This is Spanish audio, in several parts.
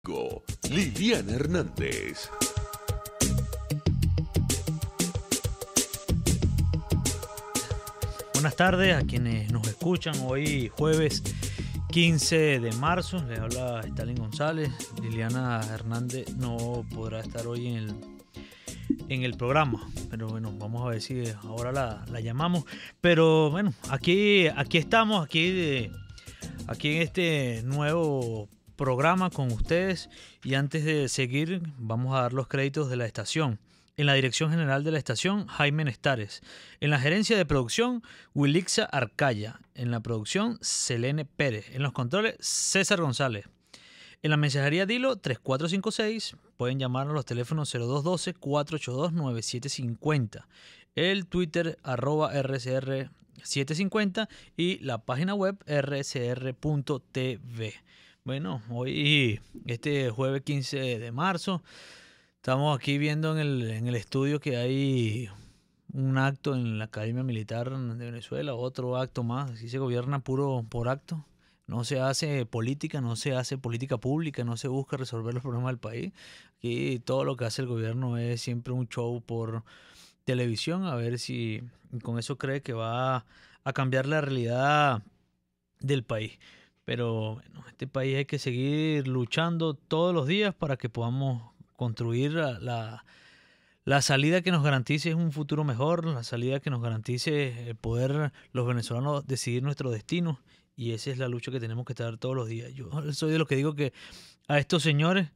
México, Liliana Hernández. Buenas tardes a quienes nos escuchan hoy jueves 15 de marzo. Les habla Stalin González. Liliana Hernández no podrá estar hoy en el programa, pero bueno, vamos a ver si ahora la llamamos. Pero bueno, aquí estamos, aquí en este nuevo programa con ustedes. Y antes de seguir, vamos a dar los créditos de la estación. En la dirección general de la estación, Jaime Nestares. En la gerencia de producción, Wilixa Arcaya. En la producción, Selene Pérez. En los controles, César González. En la mensajería Dilo 3456. Pueden llamar a los teléfonos 0212-482-9750. El Twitter @RCR750 y la página web rcr.tv. Bueno, hoy, este jueves 15 de marzo, estamos aquí viendo en el estudio que hay un acto en la Academia Militar de Venezuela, otro acto más. Aquí se gobierna puro por acto. No se hace política, no se hace política pública, no se busca resolver los problemas del país. Aquí todo lo que hace el gobierno es siempre un show por televisión, a ver si con eso cree que va a cambiar la realidad del país. Pero bueno, este país hay que seguir luchando todos los días para que podamos construir la salida que nos garantice un futuro mejor, la salida que nos garantice poder los venezolanos decidir nuestro destino. Y esa es la lucha que tenemos que estar todos los días. Yo soy de los que digo que a estos señores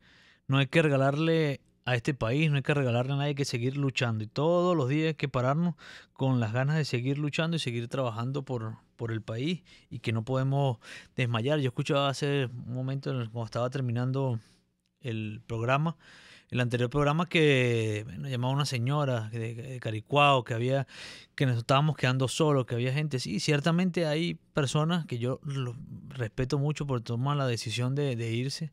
no hay que regalarle a este país, no hay que regalarle a nadie, hay que seguir luchando. Y todos los días hay que pararnos con las ganas de seguir luchando y seguir trabajando por el país, y que no podemos desmayar. Yo escuchaba hace un momento, cuando estaba terminando el programa, el anterior programa, que bueno, llamaba una señora de Caricuao, que nos estábamos quedando solos, que había gente. Sí, ciertamente hay personas que yo respeto mucho por tomar la decisión de irse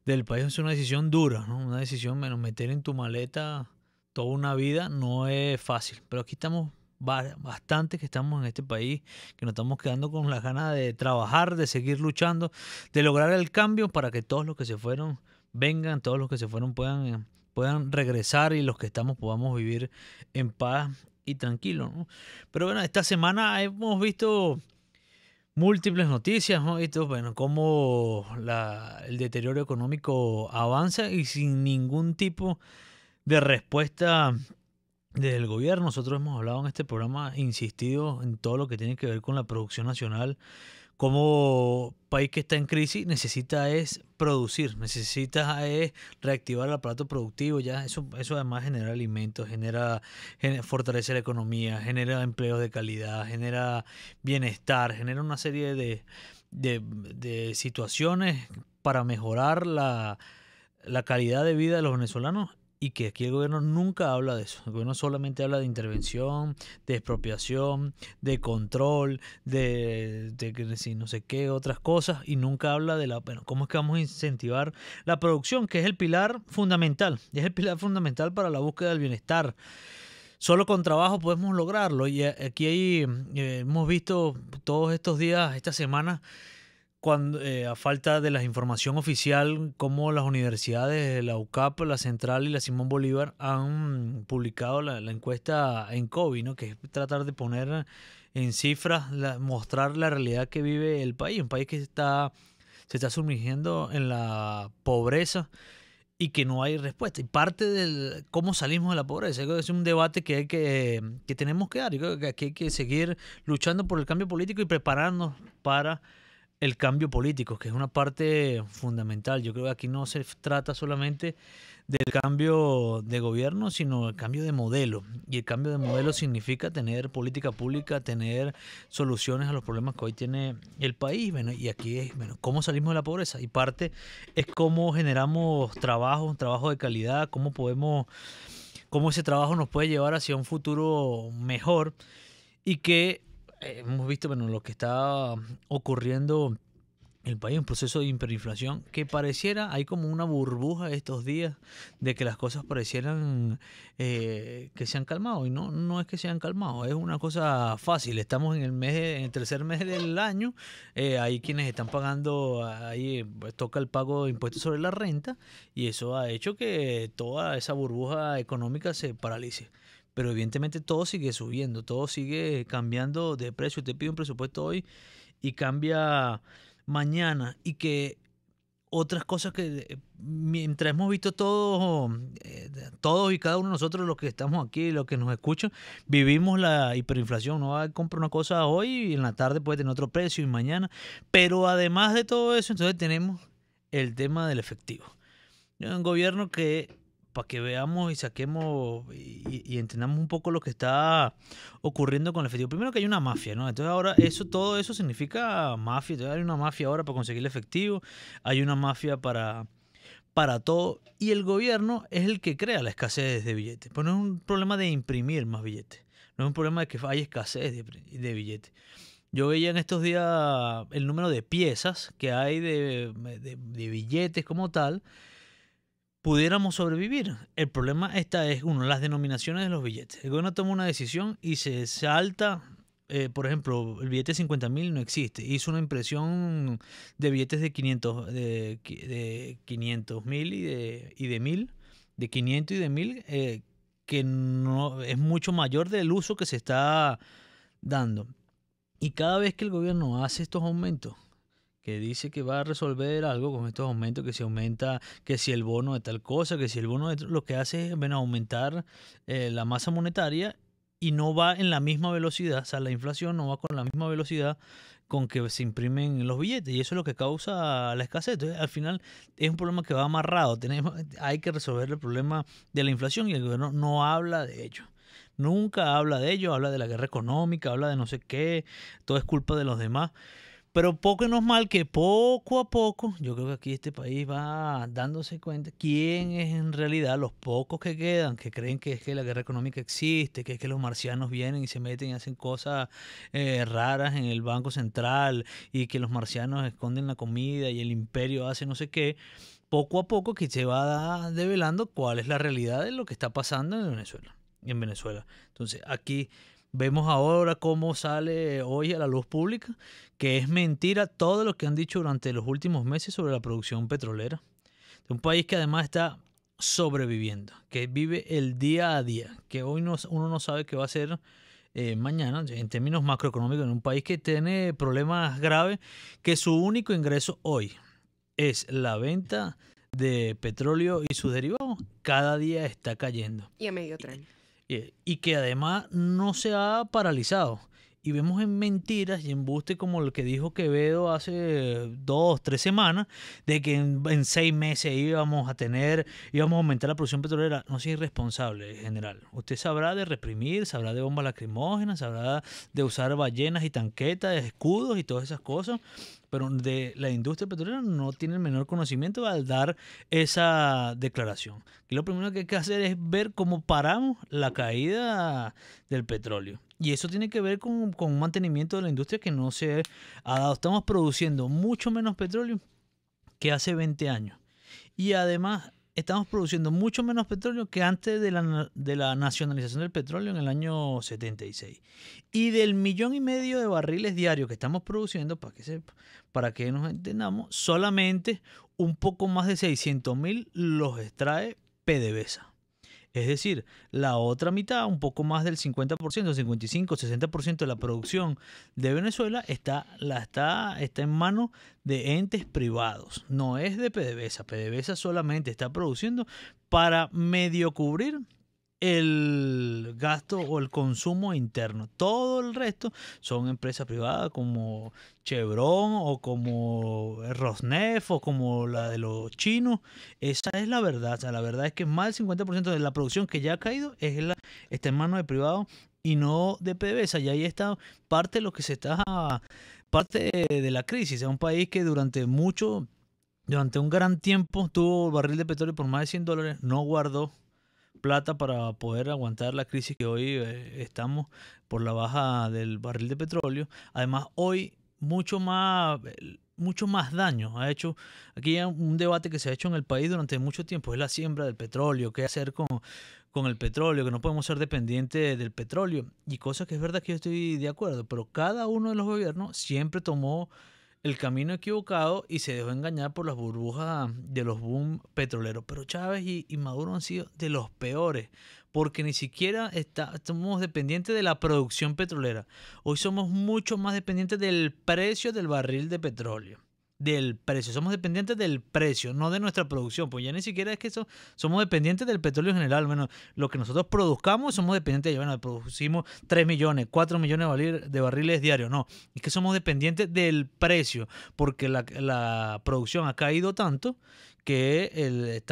del país. Es una decisión dura, ¿no? Una decisión, bueno, meter en tu maleta toda una vida no es fácil. Pero aquí estamos bastante que estamos en este país, que nos estamos quedando con las ganas de trabajar, de seguir luchando, de lograr el cambio para que todos los que se fueron vengan, todos los que se fueron puedan regresar, y los que estamos podamos vivir en paz y tranquilo, ¿no? Pero bueno, esta semana hemos visto múltiples noticias, hemos visto, bueno, cómo el deterioro económico avanza y sin ningún tipo de respuesta del gobierno. Nosotros hemos hablado en este programa, insistido en todo lo que tiene que ver con la producción nacional. Como país que está en crisis necesita es producir, necesita es reactivar el aparato productivo. Ya eso además genera alimentos, fortalece la economía, genera empleos de calidad, genera bienestar, genera una serie de situaciones para mejorar la calidad de vida de los venezolanos. Y que aquí el gobierno nunca habla de eso. El gobierno solamente habla de intervención, de expropiación, de control, de no sé qué, otras cosas, y nunca habla de cómo es que vamos a incentivar la producción, que es el pilar fundamental. Es el pilar fundamental para la búsqueda del bienestar. Solo con trabajo podemos lograrlo. Y aquí hemos visto todos estos días, esta semana, cuando, a falta de la información oficial, como las universidades, la UCAP, la Central y la Simón Bolívar han publicado la encuesta en COVID, ¿no? Que es tratar de poner en cifras, mostrar la realidad que vive el país, un país que se está sumergiendo en la pobreza y que no hay respuesta. Y parte del cómo salimos de la pobreza, es un debate que tenemos que dar. Yo creo que aquí hay que seguir luchando por el cambio político y prepararnos para el cambio político, que es una parte fundamental. Yo creo que aquí no se trata solamente del cambio de gobierno, sino el cambio de modelo. Y el cambio de modelo significa tener política pública, tener soluciones a los problemas que hoy tiene el país. Bueno, y aquí es, bueno, cómo salimos de la pobreza. Y parte es cómo generamos trabajo de calidad, cómo ese trabajo nos puede llevar hacia un futuro mejor. Y que hemos visto, bueno, lo que está ocurriendo el país en proceso de hiperinflación que pareciera, hay como una burbuja estos días de que las cosas parecieran que se han calmado y no es que se han calmado, es una cosa fácil. Estamos en el tercer mes del año, hay quienes están pagando, ahí pues, toca el pago de impuestos sobre la renta y eso ha hecho que toda esa burbuja económica se paralice. Pero evidentemente todo sigue subiendo, todo sigue cambiando de precio. Te pido un presupuesto hoy y cambia mañana y que otras cosas que mientras hemos visto todos y cada uno de nosotros los que estamos aquí, los que nos escuchan, vivimos la hiperinflación. No va a comprar una cosa hoy y en la tarde puede tener otro precio y mañana. Pero además de todo eso, entonces tenemos el tema del efectivo. Un gobierno que, para que veamos y saquemos y entendamos un poco lo que está ocurriendo con el efectivo. Primero que hay una mafia, ¿no? Entonces ahora todo eso significa mafia. Entonces hay una mafia ahora para conseguir el efectivo, hay una mafia para todo y el gobierno es el que crea la escasez de billetes. Pues no es un problema de imprimir más billetes, no es un problema de que hay escasez de billetes. Yo veía en estos días el número de piezas que hay de billetes como tal, pudiéramos sobrevivir. El problema es, uno, las denominaciones de los billetes. El gobierno toma una decisión y se salta, por ejemplo, el billete de 50.000 no existe. Hizo una impresión de billetes de 500, de 500.000 y de 1.000, de 500 y de 1.000, que no es mucho mayor del uso que se está dando. Y cada vez que el gobierno hace estos aumentos, que dice que va a resolver algo con estos aumentos, que se aumenta, que si el bono de tal cosa, que si el bono de lo que hace es bueno, aumentar la masa monetaria y no va en la misma velocidad, o sea, la inflación no va con la misma velocidad con que se imprimen los billetes y eso es lo que causa la escasez. Entonces, al final es un problema que va amarrado. Hay que resolver el problema de la inflación y el gobierno no habla de ello. Nunca habla de ello, habla de la guerra económica, habla de no sé qué, todo es culpa de los demás. Pero poco no es mal que poco a poco, yo creo que aquí este país va dándose cuenta quién es en realidad los pocos que quedan, que creen que es que la guerra económica existe, que es que los marcianos vienen y se meten y hacen cosas raras en el Banco Central y que los marcianos esconden la comida y el imperio hace no sé qué. Poco a poco que se va develando cuál es la realidad de lo que está pasando en Venezuela. Entonces, aquí vemos ahora cómo sale hoy a la luz pública que es mentira todo lo que han dicho durante los últimos meses sobre la producción petrolera. Un país que además está sobreviviendo, que vive el día a día, que hoy uno no sabe qué va a hacer mañana en términos macroeconómicos, en un país que tiene problemas graves, que su único ingreso hoy es la venta de petróleo y sus derivados, cada día está cayendo. Y a medio tren. Y que además no se ha paralizado. Y vemos en mentiras y embuste como el que dijo Quevedo hace 2, 3 semanas, de que en 6 meses íbamos a aumentar la producción petrolera. No sea irresponsable, general. Usted sabrá de reprimir, sabrá de bombas lacrimógenas, sabrá de usar ballenas y tanquetas, escudos y todas esas cosas, pero de la industria petrolera no tiene el menor conocimiento al dar esa declaración. Y lo primero que hay que hacer es ver cómo paramos la caída del petróleo. Y eso tiene que ver con un mantenimiento de la industria que no se ha dado. Estamos produciendo mucho menos petróleo que hace 20 años. Y además estamos produciendo mucho menos petróleo que antes de la nacionalización del petróleo en el año 76. Y del 1,5 millones de barriles diarios que estamos produciendo, para que nos entendamos, solamente un poco más de 600.000 los extrae PDVSA. Es decir, la otra mitad, un poco más del 50%, 55, 60% de la producción de Venezuela está en manos de entes privados. No es de PDVSA. PDVSA solamente está produciendo para medio cubrir el gasto o el consumo interno. Todo el resto son empresas privadas como Chevron o como Rosneft o como la de los chinos. Esa es la verdad. O sea, la verdad es que más del 50% de la producción que ya ha caído está en manos de privados y no de PDVSA. Y ahí está parte de lo que parte de la crisis. Es un país que durante un gran tiempo tuvo el barril de petróleo por más de $100, no guardó plata para poder aguantar la crisis que hoy estamos por la baja del barril de petróleo. Además, hoy mucho más mucho más daño. Aquí hay un debate que se ha hecho en el país durante mucho tiempo, es la siembra del petróleo, qué hacer con el petróleo, que no podemos ser dependientes del petróleo, y cosas que es verdad que yo estoy de acuerdo, pero cada uno de los gobiernos siempre tomó el camino equivocado y se dejó engañar por las burbujas de los boom petroleros. Pero Chávez y Maduro han sido de los peores, porque ni siquiera estamos dependientes de la producción petrolera. Hoy somos mucho más dependientes del precio del barril de petróleo. Del precio, somos dependientes del precio, no de nuestra producción, pues ya ni siquiera es que somos dependientes del petróleo en general. Bueno, lo que nosotros produzcamos somos dependientes de ello. Bueno, producimos 3 millones, 4 millones de barriles diarios, no, es que somos dependientes del precio, porque la producción ha caído tanto que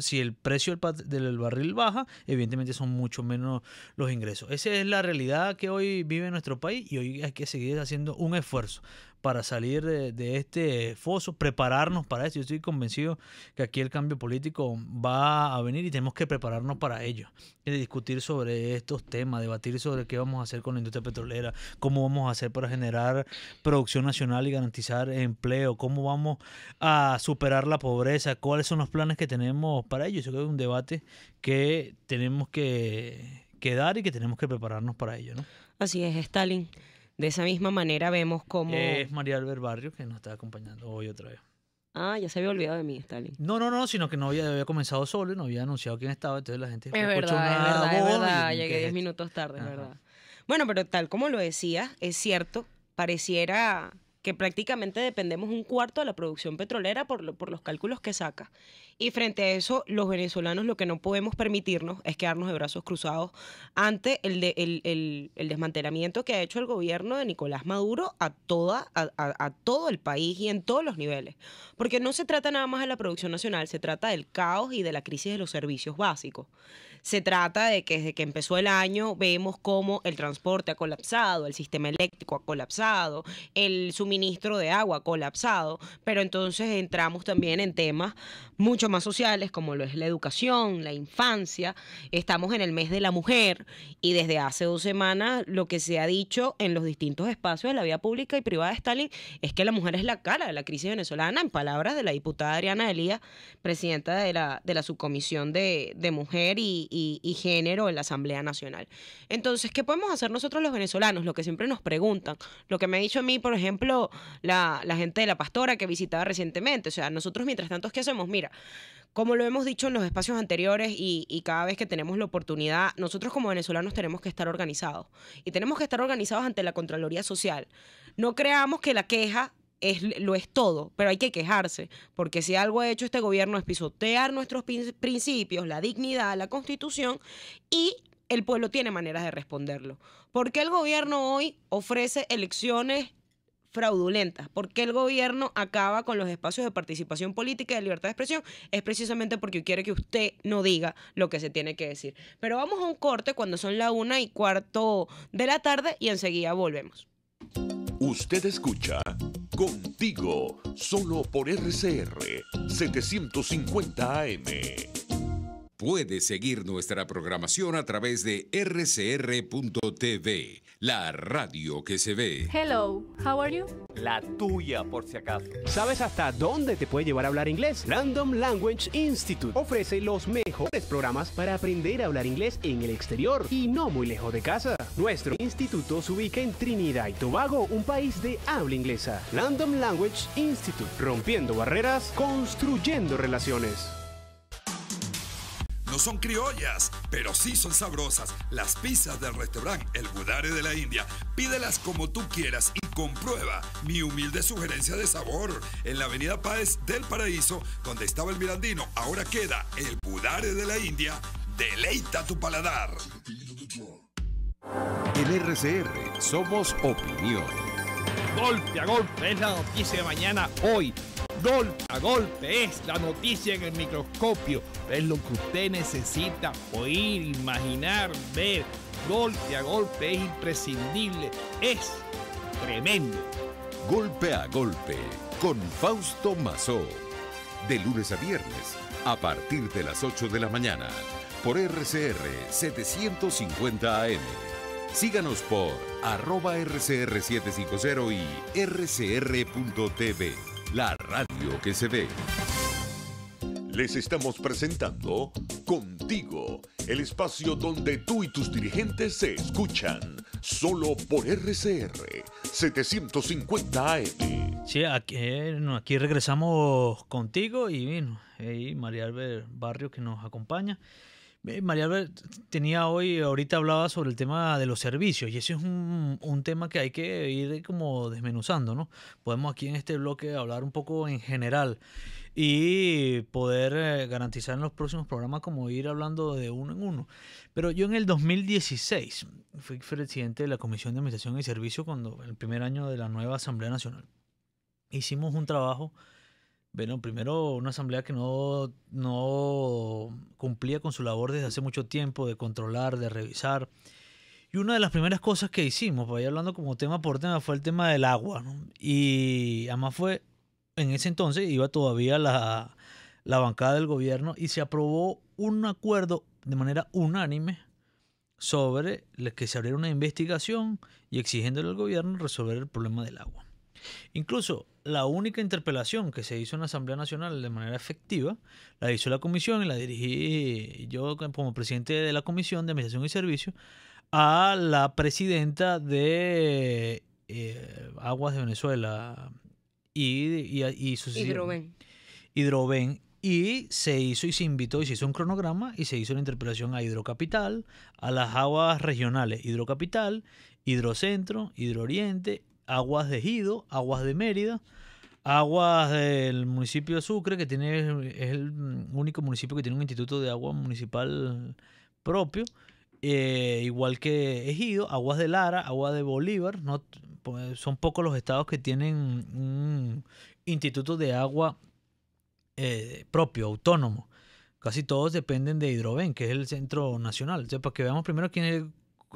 si el precio del barril baja, evidentemente son mucho menos los ingresos. Esa es la realidad que hoy vive nuestro país, y hoy hay que seguir haciendo un esfuerzo para salir de este foso, prepararnos para eso. Yo estoy convencido que aquí el cambio político va a venir y tenemos que prepararnos para ello. Discutir sobre estos temas, debatir sobre qué vamos a hacer con la industria petrolera, cómo vamos a hacer para generar producción nacional y garantizar empleo, cómo vamos a superar la pobreza, cuáles son los planes que tenemos para ello. Yo creo que es un debate que tenemos que dar y que tenemos que prepararnos para ello, ¿no? Así es, Stalin. De esa misma manera vemos cómo... Es María Albert Barrio, que nos está acompañando hoy otra vez. Ah, ya se había olvidado de mí, Stalin. No, sino que no había comenzado solo y no había anunciado quién estaba, entonces la gente... Es verdad, llegué 10 minutos tarde, es verdad. Bueno, pero tal como lo decía, es cierto, pareciera que prácticamente dependemos un cuarto de la producción petrolera por los cálculos que saca. Y frente a eso, los venezolanos lo que no podemos permitirnos es quedarnos de brazos cruzados ante el desmantelamiento que ha hecho el gobierno de Nicolás Maduro a todo el país y en todos los niveles. Porque no se trata nada más de la producción nacional, se trata del caos y de la crisis de los servicios básicos. Se trata de que desde que empezó el año vemos cómo el transporte ha colapsado, el sistema eléctrico ha colapsado, el suministro de agua ha colapsado, pero entonces entramos también en temas mucho más sociales como lo es la educación, la infancia. Estamos en el mes de la mujer y desde hace 2 semanas lo que se ha dicho en los distintos espacios de la vida pública y privada de Stalin es que la mujer es la cara de la crisis venezolana, en palabras de la diputada Adriana Elías, presidenta de la subcomisión de mujer y género en la Asamblea Nacional. Entonces, ¿qué podemos hacer nosotros los venezolanos? Lo que siempre nos preguntan, lo que me ha dicho a mí, por ejemplo, la gente de La Pastora que visitaba recientemente. O sea, nosotros mientras tanto, ¿qué hacemos? Mira, como lo hemos dicho en los espacios anteriores y cada vez que tenemos la oportunidad, nosotros como venezolanos tenemos que estar organizados. Y tenemos que estar organizados ante la Contraloría Social. No creamos que la queja lo es todo, pero hay que quejarse, porque si algo ha hecho este gobierno es pisotear nuestros principios, la dignidad, la Constitución, y el pueblo tiene maneras de responderlo. ¿Por qué el gobierno hoy ofrece elecciones fraudulentas? ¿Por qué el gobierno acaba con los espacios de participación política y de libertad de expresión? Es precisamente porque quiere que usted no diga lo que se tiene que decir. Pero vamos a un corte cuando son las 1:15 de la tarde y enseguida volvemos. Usted escucha Contigo, solo por RCR 750 AM. Puede seguir nuestra programación a través de rcr.tv, la radio que se ve. Hello, how are you? La tuya, por si acaso. ¿Sabes hasta dónde te puede llevar a hablar inglés? Random Language Institute ofrece los mejores programas para aprender a hablar inglés en el exterior y no muy lejos de casa. Nuestro instituto se ubica en Trinidad y Tobago, un país de habla inglesa. Random Language Institute, rompiendo barreras, construyendo relaciones. No son criollas, pero sí son sabrosas. Las pizzas del restaurante El Budare de la India. Pídelas como tú quieras y comprueba mi humilde sugerencia de sabor. En la avenida Páez del Paraíso, donde estaba el Mirandino, ahora queda El Budare de la India. Deleita tu paladar. En RCR somos opinión. Golpe a golpe es la noticia de mañana hoy. Golpe a golpe es la noticia en el microscopio. Es lo que usted necesita oír, imaginar, ver. Golpe a golpe es imprescindible. Es tremendo. Golpe a golpe con Fausto Mazó. De lunes a viernes a partir de las 8 de la mañana por RCR 750 AM. Síganos por @RCR750 y rcr.tv, la radio que se ve. Les estamos presentando Contigo, el espacio donde tú y tus dirigentes se escuchan, solo por RCR 750 AM. Sí, aquí regresamos contigo y bueno, María Albert Barrio que nos acompaña. María Albert ahorita hablaba sobre el tema de los servicios y ese es un tema que hay que ir como desmenuzando, ¿no? Podemos aquí en este bloque hablar un poco en general y poder garantizar en los próximos programas como ir hablando de uno en uno. Pero yo en el 2016 fui presidente de la Comisión de Administración y Servicios cuando el primer año de la nueva Asamblea Nacional. Hicimos un trabajo. Bueno, primero una asamblea que no cumplía con su labor desde hace mucho tiempo de controlar, de revisar. Y una de las primeras cosas que hicimos, para ir hablando como tema por tema, fue el tema del agua, ¿no? Y además en ese entonces iba todavía la bancada del gobierno y se aprobó un acuerdo de manera unánime sobre que se abriera una investigación y exigiéndole al gobierno resolver el problema del agua. Incluso la única interpelación que se hizo en la Asamblea Nacional de manera efectiva la hizo la comisión y la dirigí yo como presidente de la Comisión de Administración y Servicios a la presidenta de Aguas de Venezuela y su Hidroven. Y se hizo y se invitó y se hizo un cronograma y se hizo la interpelación a Hidrocapital, a las aguas regionales Hidrocapital, Hidrocentro, Hidrooriente, Aguas de Ejido, Aguas de Mérida, Aguas del municipio de Sucre, que es el único municipio que tiene un instituto de agua municipal propio, igual que Ejido, Aguas de Lara, Aguas de Bolívar. No, son pocos los estados que tienen un instituto de agua propio, autónomo. Casi todos dependen de Hidroven, que es el centro nacional. Entonces, para que veamos primero quién es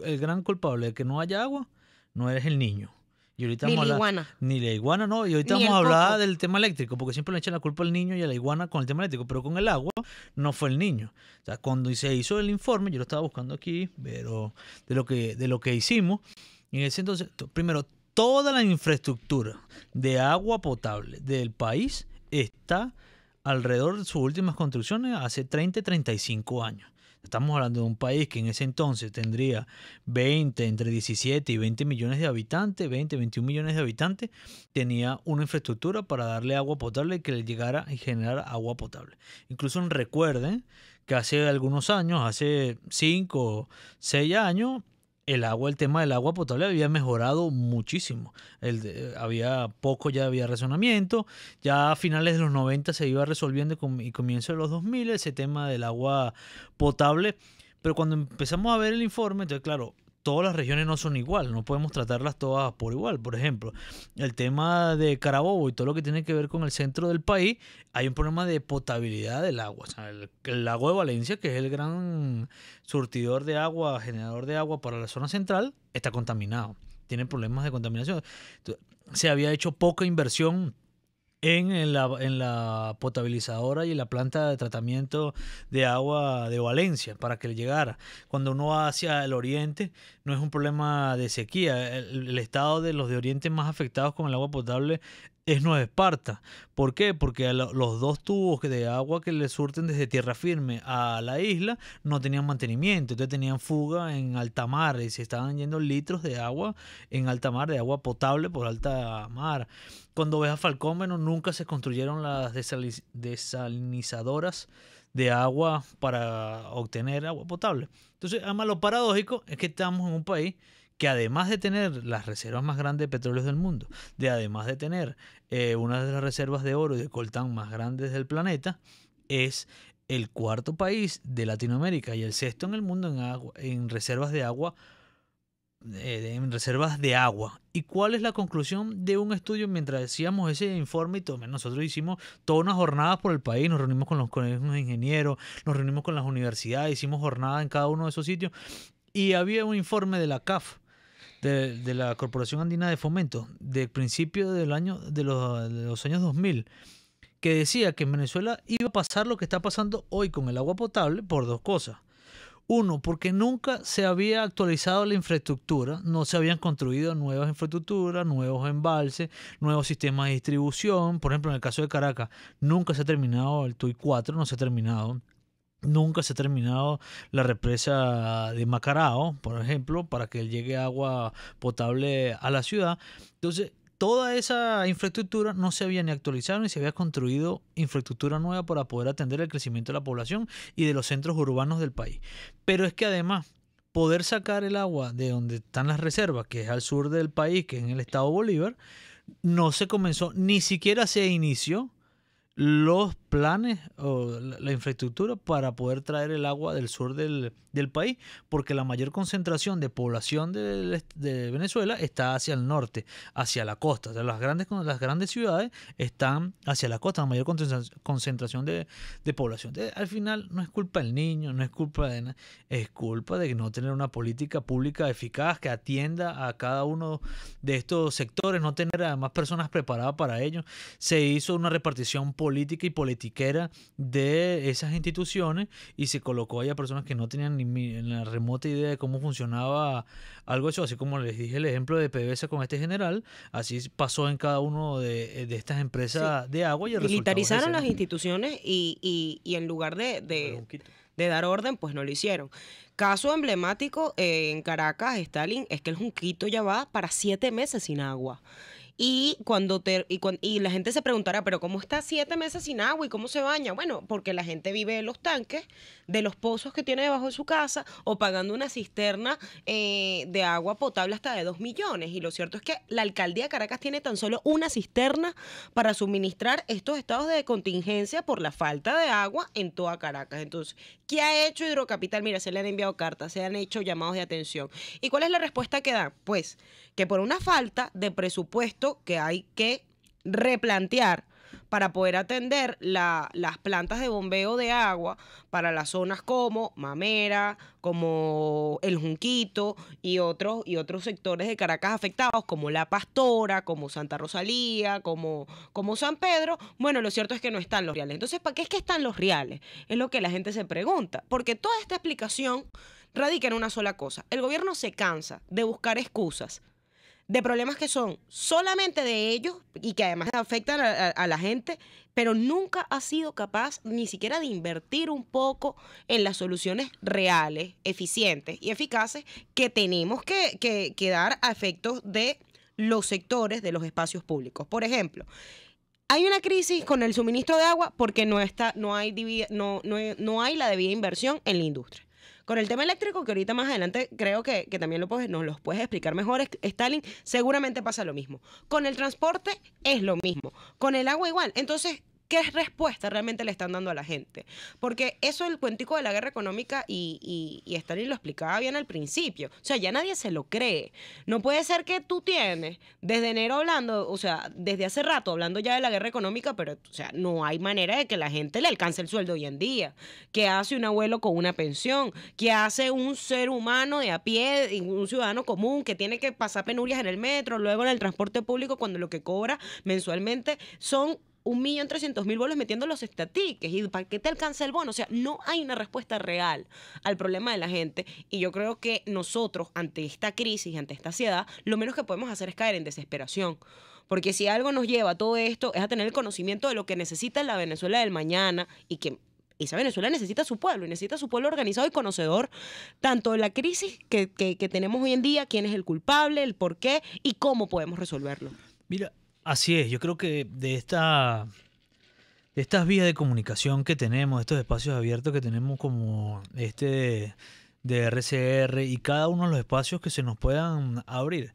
el gran culpable de que no haya agua, no eres el niño. Y ahorita ni la iguana. Ni la iguana, no. Y ahorita vamos a hablar del tema eléctrico, porque siempre le echan la culpa al niño y a la iguana con el tema eléctrico, pero con el agua no fue el niño. O sea, cuando se hizo el informe, yo lo estaba buscando aquí, pero de lo que hicimos, en ese entonces, primero, toda la infraestructura de agua potable del país está alrededor de sus últimas construcciones hace 30-35 años. Estamos hablando de un país que en ese entonces tendría entre 17 y 20 millones de habitantes, 21 millones de habitantes, tenía una infraestructura para darle agua potable que le llegara y generara agua potable. Incluso recuerden que hace algunos años, hace 5 o 6 años, el tema del agua potable había mejorado muchísimo. Ya había razonamiento, ya a finales de los 90 se iba resolviendo y comienzo de los 2000 ese tema del agua potable, pero cuando empezamos a ver el informe, entonces claro, todas las regiones no son igual, no podemos tratarlas todas por igual. Por ejemplo, el tema de Carabobo y todo lo que tiene que ver con el centro del país, hay un problema de potabilidad del agua. O sea, el lago de Valencia, que es el gran surtidor de agua, generador de agua para la zona central, está contaminado, tiene problemas de contaminación. Entonces, se había hecho poca inversión en la potabilizadora y en la planta de tratamiento de agua de Valencia para que le llegara. Cuando uno va hacia el oriente, no es un problema de sequía. El estado de los de oriente más afectados con el agua potable es Nueva Esparta. ¿Por qué? Porque los 2 tubos de agua que le surten desde tierra firme a la isla no tenían mantenimiento, entonces tenían fuga en alta mar y se estaban yendo litros de agua en alta mar, de agua potable por alta mar. Cuando ves a Falcón, nunca se construyeron las desalinizadoras de agua para obtener agua potable. Entonces, además lo paradójico es que estamos en un país que además de tener las reservas más grandes de petróleo del mundo, además de tener una de las reservas de oro y de coltán más grandes del planeta, es el 4º país de Latinoamérica y el 6º en el mundo en reservas de agua. ¿Y cuál es la conclusión de un estudio? Mientras hacíamos ese informe y todo, nosotros hicimos toda una jornada por el país, nos reunimos con los colegios de ingenieros, nos reunimos con las universidades, hicimos jornadas en cada uno de esos sitios y había un informe de la CAF, de la Corporación Andina de Fomento, del principio de los años 2000, que decía que en Venezuela iba a pasar lo que está pasando hoy con el agua potable por 2 cosas. Uno, porque nunca se había actualizado la infraestructura, no se habían construido nuevas infraestructuras, nuevos embalses, nuevos sistemas de distribución. Por ejemplo, en el caso de Caracas, nunca se ha terminado el TUI 4, no se ha terminado. Nunca se ha terminado la represa de Macarao, por ejemplo, para que llegue agua potable a la ciudad. Entonces, toda esa infraestructura no se había ni actualizado ni se había construido infraestructura nueva para poder atender el crecimiento de la población y de los centros urbanos del país. Pero es que además, poder sacar el agua de donde están las reservas, que es al sur del país, que es en el estado Bolívar, no se comenzó, ni siquiera se inició los planes o la infraestructura para poder traer el agua del sur del país, porque la mayor concentración de población de Venezuela está hacia el norte, hacia la costa. O sea, las grandes ciudades están hacia la costa, la mayor concentración de población. Entonces, al final no es culpa del niño, no es culpa de nada, es culpa de no tener una política pública eficaz que atienda a cada uno de estos sectores, no tener además personas preparadas para ello. Se hizo una repartición política y politiquera de esas instituciones y se colocó ahí a personas que no tenían ni la remota idea de cómo funcionaba algo eso, así como les dije el ejemplo de PDVSA con este general, así pasó en cada uno de estas empresas de agua y el militarizaron las instituciones y en lugar de dar orden, pues no lo hicieron. Caso emblemático en Caracas, Stalin, es que el Junquito ya va para 7 meses sin agua. Y la gente se preguntará, ¿pero cómo está 7 meses sin agua y cómo se baña? Bueno, porque la gente vive en los tanques, de los pozos que tiene debajo de su casa, o pagando una cisterna de agua potable hasta de 2 millones. Y lo cierto es que la alcaldía de Caracas tiene tan solo una cisterna para suministrar estos estados de contingencia por la falta de agua en toda Caracas. Entonces, ¿qué ha hecho Hidrocapital? Mira, se le han enviado cartas, se han hecho llamados de atención. ¿Y cuál es la respuesta que dan? Pues que por una falta de presupuesto que hay que replantear para poder atender las plantas de bombeo de agua para las zonas como Mamera, como El Junquito y otros sectores de Caracas afectados, como La Pastora, como Santa Rosalía, como San Pedro. Bueno, lo cierto es que no están los reales. Entonces, ¿para qué es que están los reales? Es lo que la gente se pregunta. Porque toda esta explicación radica en una sola cosa. El gobierno se cansa de buscar excusas de problemas que son solamente de ellos y que además afectan a la gente, pero nunca ha sido capaz ni siquiera de invertir un poco en las soluciones reales, eficientes y eficaces que tenemos que dar a efectos de los sectores de los espacios públicos. Por ejemplo, hay una crisis con el suministro de agua porque no hay la debida inversión en la industria. Con el tema eléctrico, que ahorita más adelante creo que también nos los puedes explicar mejor, Stalin, seguramente pasa lo mismo. Con el transporte es lo mismo. Con el agua igual. Entonces, ¿qué respuesta realmente le están dando a la gente? Porque eso, el cuentico de la guerra económica, y Stalin lo explicaba bien al principio. O sea, ya nadie se lo cree. No puede ser que tú tienes desde enero hablando, o sea, desde hace rato hablando ya de la guerra económica, pero, o sea, no hay manera de que la gente le alcance el sueldo hoy en día. ¿Qué hace un abuelo con una pensión? ¿Qué hace un ser humano de a pie, un ciudadano común que tiene que pasar penurias en el metro, luego en el transporte público, cuando lo que cobra mensualmente son 1.300.000 bolos metiendo los estatiques? ¿Y para qué te alcanza el bono? O sea, no hay una respuesta real al problema de la gente, y yo creo que nosotros, ante esta crisis, ante esta ansiedad, lo menos que podemos hacer es caer en desesperación. Porque si algo nos lleva a todo esto es a tener el conocimiento de lo que necesita la Venezuela del mañana, y que esa Venezuela necesita a su pueblo, y necesita a su pueblo organizado y conocedor tanto de la crisis que tenemos hoy en día, quién es el culpable, el por qué y cómo podemos resolverlo. Mira, así es, yo creo que de estas vías de comunicación que tenemos, estos espacios abiertos que tenemos como de RCR y cada uno de los espacios que se nos puedan abrir,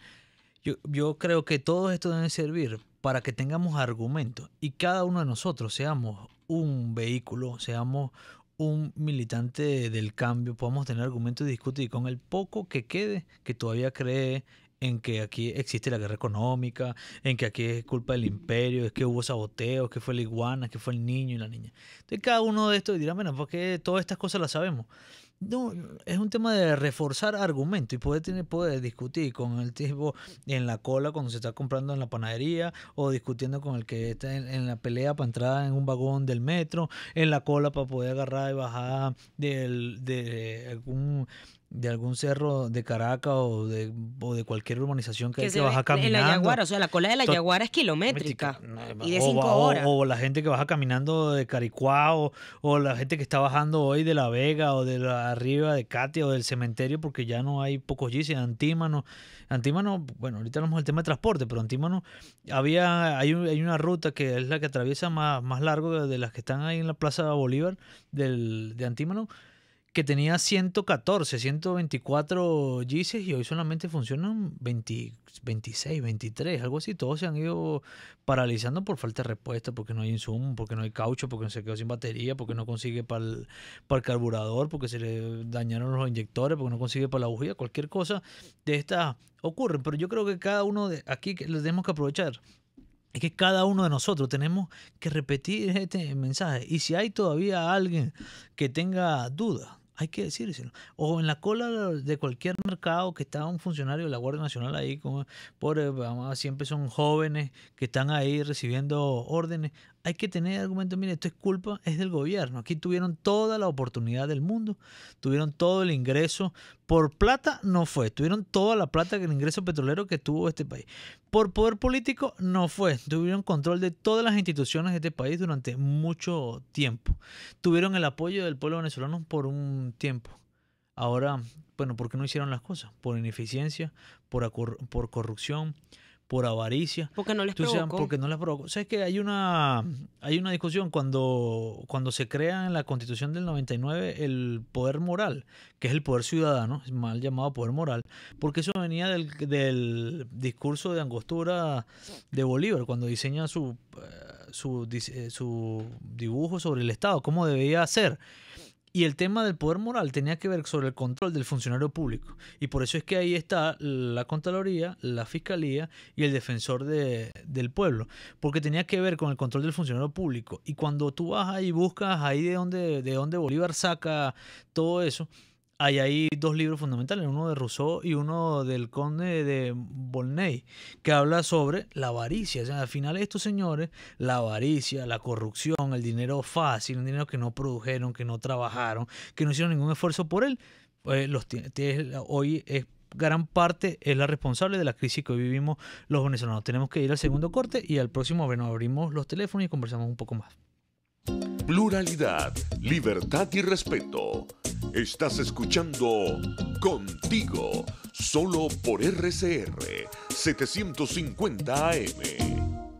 yo creo que todo esto debe servir para que tengamos argumentos y cada uno de nosotros seamos un vehículo, seamos un militante del cambio, podamos tener argumentos y discutir con el poco que quede, que todavía cree en que aquí existe la guerra económica, en que aquí es culpa del imperio, es que hubo saboteos, que fue la iguana, que fue el niño y la niña. Entonces cada uno de estos dirá, bueno, porque todas estas cosas las sabemos. No, es un tema de reforzar argumentos y puede discutir con el tipo en la cola cuando se está comprando en la panadería, o discutiendo con el que está en la pelea para entrar en un vagón del metro, en la cola para poder agarrar y bajar de algún cerro de Caracas o de cualquier urbanización que hay que bajar caminando. En la Yaguara, o sea, la cola de la Yaguara es kilométrica y de 5 horas. O la gente que baja caminando de Caricuá, o la gente que está bajando hoy de La Vega o de arriba de Katia o del cementerio, porque ya no hay pocos GIS. Antímano, bueno, ahorita hablamos del tema de transporte, pero Antímano hay una ruta que es la que atraviesa más largo de las que están ahí en la Plaza Bolívar de Antímano, que tenía 114, 124 GICES y hoy solamente funcionan 26, 23, algo así. Todos se han ido paralizando por falta de respuesta, porque no hay insumo, porque no hay caucho, porque se quedó sin batería, porque no consigue para el carburador, porque se le dañaron los inyectores, porque no consigue para la bujía. Cualquier cosa de estas ocurre, pero yo creo que cada uno de aquí que les tenemos que aprovechar es que cada uno de nosotros tenemos que repetir este mensaje, y si hay todavía alguien que tenga dudas, hay que decírselo. O en la cola de cualquier mercado que está un funcionario de la Guardia Nacional ahí, siempre son jóvenes que están ahí recibiendo órdenes. Hay que tener argumentos. Mire, esto es del gobierno. Aquí tuvieron toda la oportunidad del mundo, tuvieron todo el ingreso. Por plata no fue, tuvieron toda la plata que el ingreso petrolero que tuvo este país. Por poder político no fue, tuvieron control de todas las instituciones de este país durante mucho tiempo. Tuvieron el apoyo del pueblo venezolano por un tiempo. Ahora, bueno, ¿por qué no hicieron las cosas? Por ineficiencia, por corrupción, por avaricia. Porque no les provocó. Porque no les provocó. O sea, es que hay una discusión cuando se crea en la Constitución del 99 el poder moral, que es el poder ciudadano, es mal llamado poder moral, porque eso venía del discurso de Angostura de Bolívar, cuando diseña su dibujo sobre el Estado, cómo debía ser. Y el tema del poder moral tenía que ver sobre el control del funcionario público. Y por eso es que ahí está la Contraloría, la Fiscalía y el Defensor del Pueblo. Porque tenía que ver con el control del funcionario público. Y cuando tú vas ahí y buscas ahí de dónde Bolívar saca todo eso, hay ahí dos libros fundamentales, uno de Rousseau y uno del conde de Volney, que habla sobre la avaricia. O sea, al final estos señores, la avaricia, la corrupción, el dinero fácil, un dinero que no produjeron, que no trabajaron, que no hicieron ningún esfuerzo por él, hoy es gran parte es la responsable de la crisis que hoy vivimos los venezolanos. Tenemos que ir al segundo corte y al próximo abrimos los teléfonos y conversamos un poco más. Pluralidad, libertad y respeto. Estás escuchando Contigo, solo por RCR 750 AM.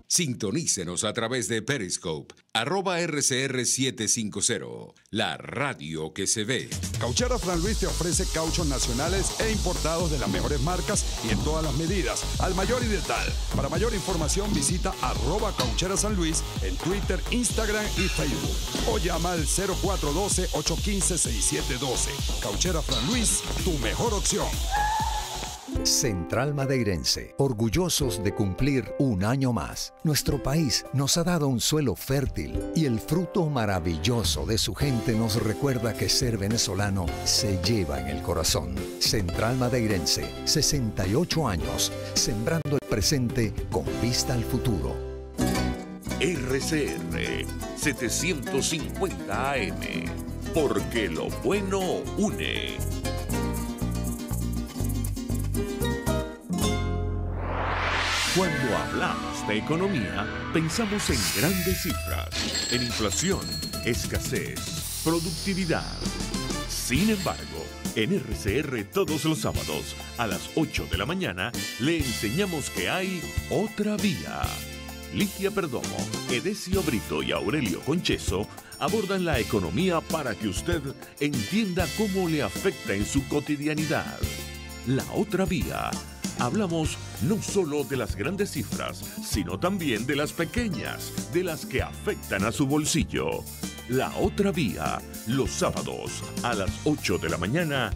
Sintonícenos a través de Periscope, @RCR750, la radio que se ve. Cauchera Fran Luis te ofrece cauchos nacionales e importados de las mejores marcas y en todas las medidas, al mayor y de tal. Para mayor información visita @Cauchera San Luis en Twitter, Instagram y Facebook. O llama al 0412-815-6712. Cauchera Fran Luis, tu mejor opción. Central Madeirense, orgullosos de cumplir un año más. Nuestro país nos ha dado un suelo fértil y el fruto maravilloso de su gente nos recuerda que ser venezolano se lleva en el corazón. Central Madeirense, 68 años, sembrando el presente con vista al futuro. RCR 750 AM, porque lo bueno une. Cuando hablamos de economía, pensamos en grandes cifras, en inflación, escasez, productividad. Sin embargo, en RCR todos los sábados a las 8 de la mañana le enseñamos que hay otra vía. Ligia Perdomo, Edesio Brito y Aurelio Concheso abordan la economía para que usted entienda cómo le afecta en su cotidianidad. La otra vía. Hablamos no solo de las grandes cifras, sino también de las pequeñas, de las que afectan a su bolsillo. La otra vía, los sábados a las 8 de la mañana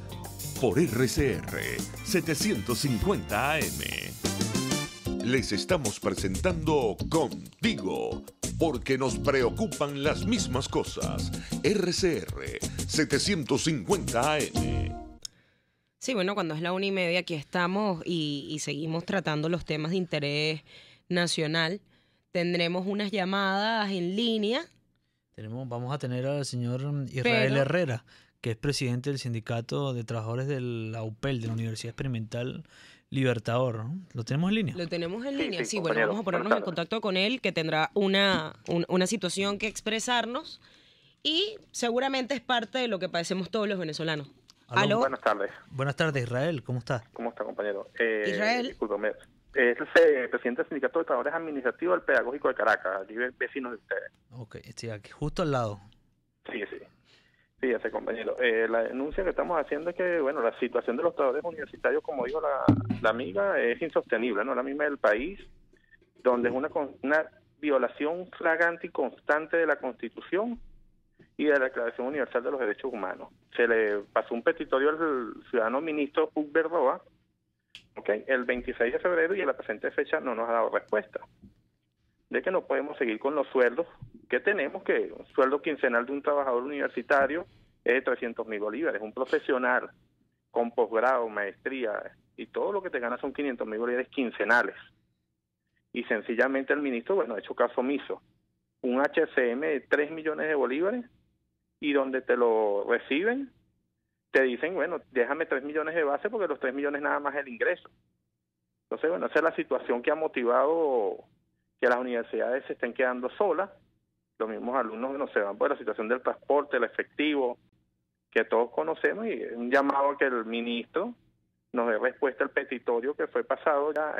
por RCR 750 AM. Les estamos presentando Contigo, porque nos preocupan las mismas cosas. RCR 750 AM. Sí, bueno, cuando es la 1:30 aquí estamos y seguimos tratando los temas de interés nacional. Tendremos unas llamadas en línea. Vamos a tener al señor Israel Herrera, que es presidente del Sindicato de Trabajadores de la UPEL, de la Universidad Experimental Libertador, ¿no? ¿Lo tenemos en línea? Lo tenemos en línea, sí, bueno, compañero. vamos a ponernos en contacto con él, que tendrá una situación que expresarnos y seguramente es parte de lo que padecemos todos los venezolanos. ¿Aló? Buenas tardes. Buenas tardes, Israel, ¿cómo está? ¿Cómo está, compañero? Israel. Discúlpame. Es el presidente del Sindicato de Trabajadores Administrativos del Pedagógico de Caracas, allí vecinos de ustedes. Ok, estoy aquí, justo al lado. Sí, ese compañero. La denuncia que estamos haciendo es que, bueno, la situación de los trabajadores universitarios, como dijo la amiga, es insostenible, ¿no? La misma del país, donde es una violación flagrante y constante de la Constitución y de la Declaración Universal de los Derechos Humanos. Se le pasó un petitorio al ciudadano ministro Hugo Berroa, el 26 de febrero, y a la presente fecha no nos ha dado respuesta. De que no podemos seguir con los sueldos que tenemos, que un sueldo quincenal de un trabajador universitario es de 300.000 bolívares. Un profesional con posgrado, maestría y todo lo que te gana son 500.000 bolívares quincenales. Y sencillamente el ministro, bueno, ha hecho caso omiso. Un HCM de 3 millones de bolívares, y donde te lo reciben, te dicen, bueno, déjame 3 millones de base porque los 3 millones nada más es el ingreso. Entonces, bueno, esa es la situación que ha motivado que las universidades se estén quedando solas. Los mismos alumnos no se van por la situación del transporte, el efectivo, que todos conocemos, y es un llamado a que el ministro nos dé respuesta al petitorio que fue pasado ya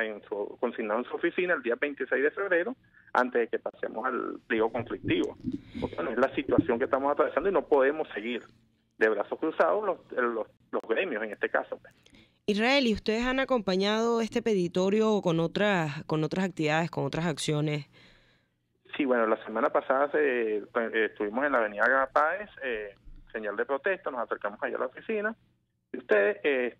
consignado en su oficina el día 26 de febrero, antes de que pasemos al pliego conflictivo. Porque bueno, es la situación que estamos atravesando y no podemos seguir de brazos cruzados los gremios en este caso. Israel, ¿y ustedes han acompañado este petitorio con otras actividades, con otras acciones? Sí, bueno, la semana pasada estuvimos en la avenida Páez, señal de protesta, nos acercamos allá a la oficina, y ustedes,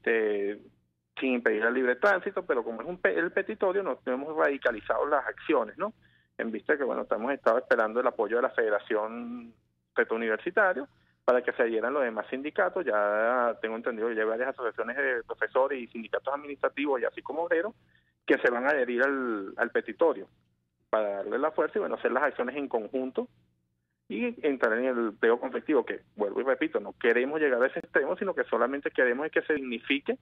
sin impedir el libre tránsito, pero como es el petitorio, nos hemos radicalizado las acciones, ¿no? En vista de que, bueno, hemos estado esperando el apoyo de la Federación Reto Universitario para que se adhieran los demás sindicatos. Ya tengo entendido que ya hay varias asociaciones de profesores y sindicatos administrativos, y así como obreros, que se van a adherir al petitorio para darle la fuerza y, bueno, hacer las acciones en conjunto y entrar en el pliego conflictivo, que, vuelvo y repito, no queremos llegar a ese extremo, sino que solamente queremos que se dignifique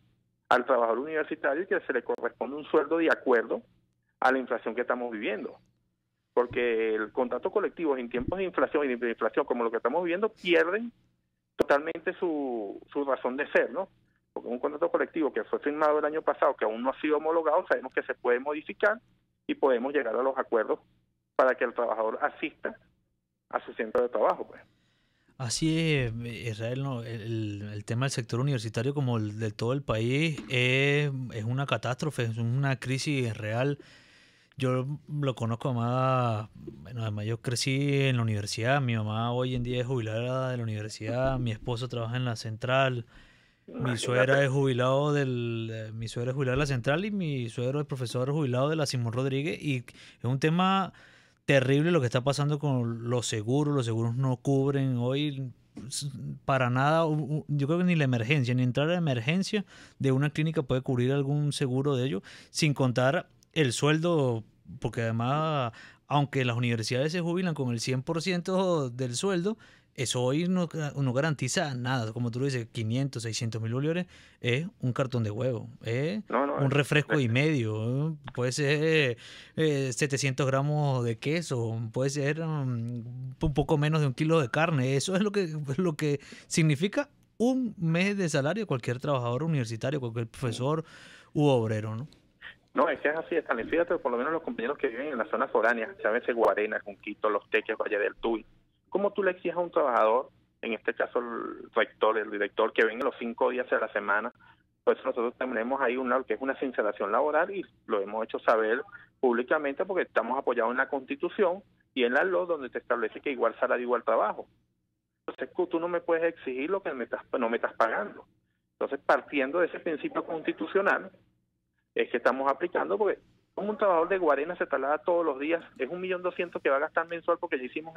al trabajador universitario y que se le corresponda un sueldo de acuerdo a la inflación que estamos viviendo. Porque el contrato colectivo en tiempos de inflación y de hiperinflación como lo que estamos viviendo pierden totalmente su razón de ser, ¿no? Porque un contrato colectivo que fue firmado el año pasado, que aún no ha sido homologado, sabemos que se puede modificar y podemos llegar a los acuerdos para que el trabajador asista a su centro de trabajo, pues. Así es, Israel, ¿no? El tema del sector universitario, como el de todo el país, es una catástrofe, es una crisis real. Yo lo conozco además yo crecí en la universidad, mi mamá hoy en día es jubilada de la universidad, mi esposo trabaja en la central, mi suegra es jubilado de la central y mi suegro es profesor jubilado de la Simón Rodríguez, y es un tema terrible lo que está pasando con los seguros no cubren hoy para nada. Yo creo que ni la emergencia, ni entrar a la emergencia de una clínica puede cubrir algún seguro de ello, sin contar el sueldo, porque además, aunque las universidades se jubilan con el 100% del sueldo, eso hoy no garantiza nada. Como tú lo dices, 500, 600 mil bolívares es un cartón de huevo, un refresco y medio, puede ser 700 gramos de queso, puede ser un poco menos de 1 kilo de carne. Eso es lo que significa un mes de salario de cualquier trabajador universitario, cualquier profesor u obrero, ¿no? No, es que es así, Stanley. Fíjate, por lo menos los compañeros que viven en las zonas foráneas, llámese Guarena, Junquito, Los Teques, Valle del Tuy. ¿Cómo tú le exiges a un trabajador, en este caso el rector, el director, que venga los 5 días de la semana? Pues nosotros tenemos ahí que es una sinceración laboral, y lo hemos hecho saber públicamente porque estamos apoyados en la Constitución y en la LO, donde te establece que igual salario, igual trabajo. Entonces tú no me puedes exigir lo que no me estás pagando. Entonces, partiendo de ese principio constitucional, es que estamos aplicando, porque como un trabajador de Guarena se traslada todos los días, es 1.200.000 que va a gastar mensual porque ya hicimos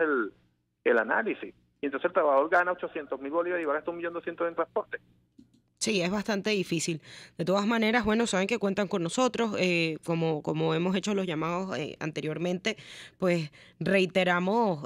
el análisis. Y entonces el trabajador gana 800.000 bolívares y va a gastar 1.200.000 en transporte. Sí, es bastante difícil. De todas maneras, bueno, saben que cuentan con nosotros, como hemos hecho los llamados anteriormente, pues reiteramos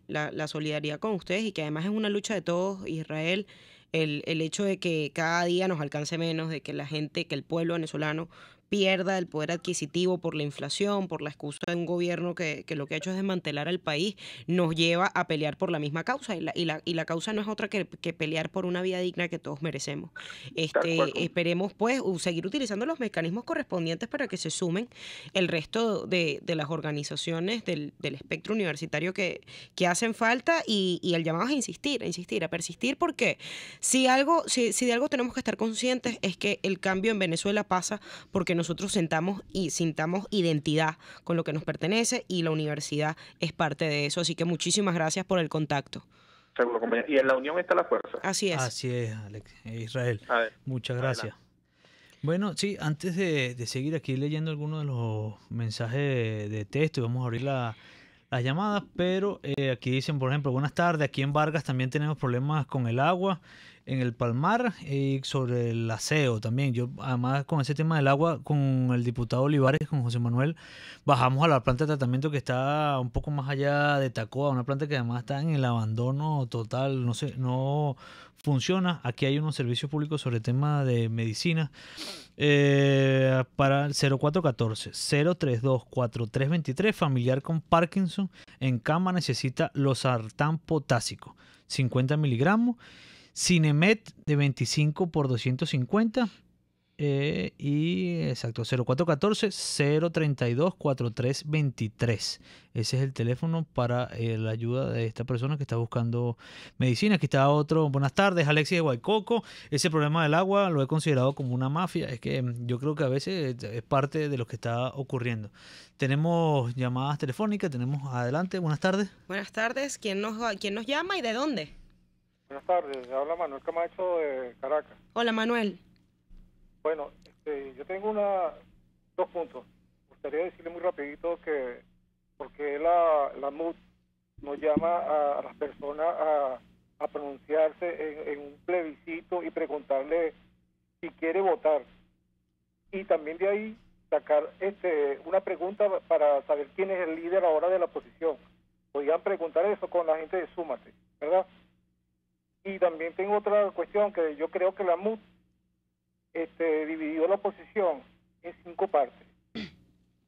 la solidaridad con ustedes y que además es una lucha de todos, Israel, el hecho de que cada día nos alcance menos, de que la gente, que el pueblo venezolano pierda el poder adquisitivo por la inflación, por la excusa de un gobierno que lo que ha hecho es desmantelar al país, nos lleva a pelear por la misma causa y la causa no es otra que pelear por una vida digna que todos merecemos. Esperemos pues seguir utilizando los mecanismos correspondientes para que se sumen el resto de las organizaciones del espectro universitario que hacen falta y el llamado es a insistir, a persistir, porque si de algo tenemos que estar conscientes es que el cambio en Venezuela pasa porque nosotros sintamos identidad con lo que nos pertenece y la universidad es parte de eso. Así que muchísimas gracias por el contacto. Seguro, compañero. Y en la unión está la fuerza. Así es. Así es, Alex. Israel. Muchas gracias. Adelante. Bueno, sí, antes de seguir aquí leyendo algunos de los mensajes de texto, vamos a abrir las llamadas, pero aquí dicen, por ejemplo, buenas tardes, aquí en Vargas también tenemos problemas con el agua en el Palmar y sobre el aseo también. Yo, además, con ese tema del agua, con el diputado Olivares, con José Manuel, bajamos a la planta de tratamiento que está un poco más allá de Tacoa, una planta que además está en el abandono total, no funciona. Aquí hay unos servicios públicos sobre el tema de medicina para el 0414-032-4323, familiar con Parkinson en cama, necesita losartán potásico, 50 miligramos, Cinemet de 25 por 250 y exacto, 0414-032-4323. Ese es el teléfono para la ayuda de esta persona que está buscando medicina. Aquí está otro. Buenas tardes, Alexis de Guaycoco. Ese problema del agua lo he considerado como una mafia. Es que yo creo que a veces es parte de lo que está ocurriendo. Tenemos llamadas telefónicas, tenemos adelante. Buenas tardes. Buenas tardes. ¿Quién nos llama y de dónde? Buenas tardes, habla Manuel Camacho de Caracas. Hola, Manuel. Bueno, yo tengo dos puntos. Me gustaría decirle muy rapidito que porque la MUD nos llama a las personas a pronunciarse en un plebiscito y preguntarle si quiere votar. Y también de ahí sacar una pregunta para saber quién es el líder ahora de la oposición. Podrían preguntar eso con la gente de Súmate, ¿verdad? Y también tengo otra cuestión, que yo creo que la MUD dividió la oposición en 5 partes.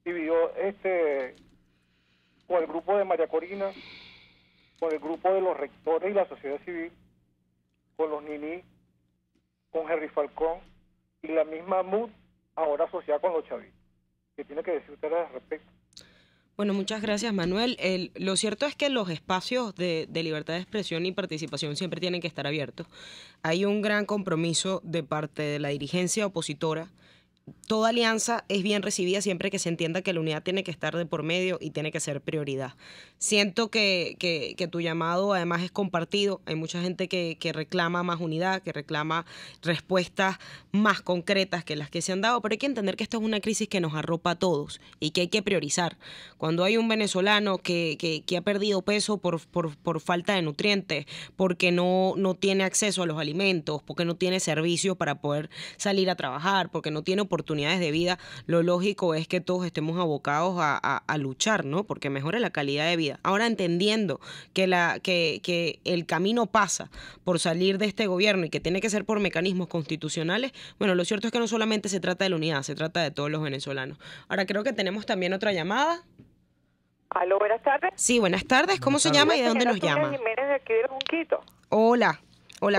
Dividió con el grupo de María Corina, con el grupo de los rectores y la sociedad civil, con los NINI, con Henry Falcón y la misma MUD ahora asociada con los chavistas. ¿Qué tiene que decir usted al respecto? Bueno, muchas gracias, Manuel. Lo cierto es que los espacios de libertad de expresión y participación siempre tienen que estar abiertos. Hay un gran compromiso de parte de la dirigencia opositora. Toda alianza es bien recibida siempre que se entienda que la unidad tiene que estar de por medio y tiene que ser prioridad. Siento que tu llamado además es compartido. Hay mucha gente que reclama más unidad, que reclama respuestas más concretas que las que se han dado, pero hay que entender que esta es una crisis que nos arropa a todos y que hay que priorizar. Cuando hay un venezolano que ha perdido peso por falta de nutrientes, porque no tiene acceso a los alimentos, porque no tiene servicios para poder salir a trabajar, porque no tiene oportunidades de vida, lo lógico es que todos estemos abocados a luchar, ¿no? Porque mejore la calidad de vida. Ahora, entendiendo que el camino pasa por salir de este gobierno y que tiene que ser por mecanismos constitucionales, bueno, lo cierto es que no solamente se trata de la unidad, se trata de todos los venezolanos. Ahora creo que tenemos también otra llamada. Aló, buenas tardes. Sí, buenas tardes. ¿Cómo se llama y de dónde nos llama? Jiménez de aquí de Junquito. Hola,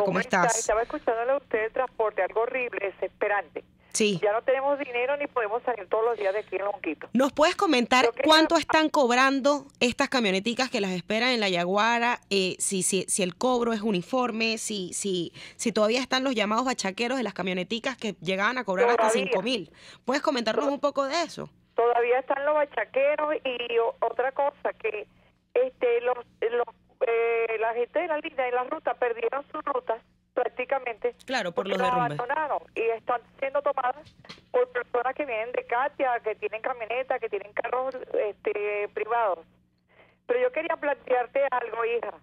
¿cómo estás? Estaba escuchándole a usted de transporte, algo horrible, desesperante. Sí. Ya no tenemos dinero ni podemos salir todos los días de aquí en Junquito. ¿Nos puedes comentar cuánto están cobrando estas camioneticas que las esperan en la Yaguara? Si el cobro es uniforme, si todavía están los llamados bachaqueros de las camioneticas que llegaban a cobrar hasta 5.000. ¿Puedes comentarnos un poco de eso? Todavía están los bachaqueros y otra cosa, que la gente de la línea y la ruta perdieron sus rutas prácticamente. Claro, por los derrumbes. Abandonaron y están siendo tomadas por personas personas que vienen de Katia, que tienen camionetas, que tienen carros privados. Pero yo quería plantearte algo, hija.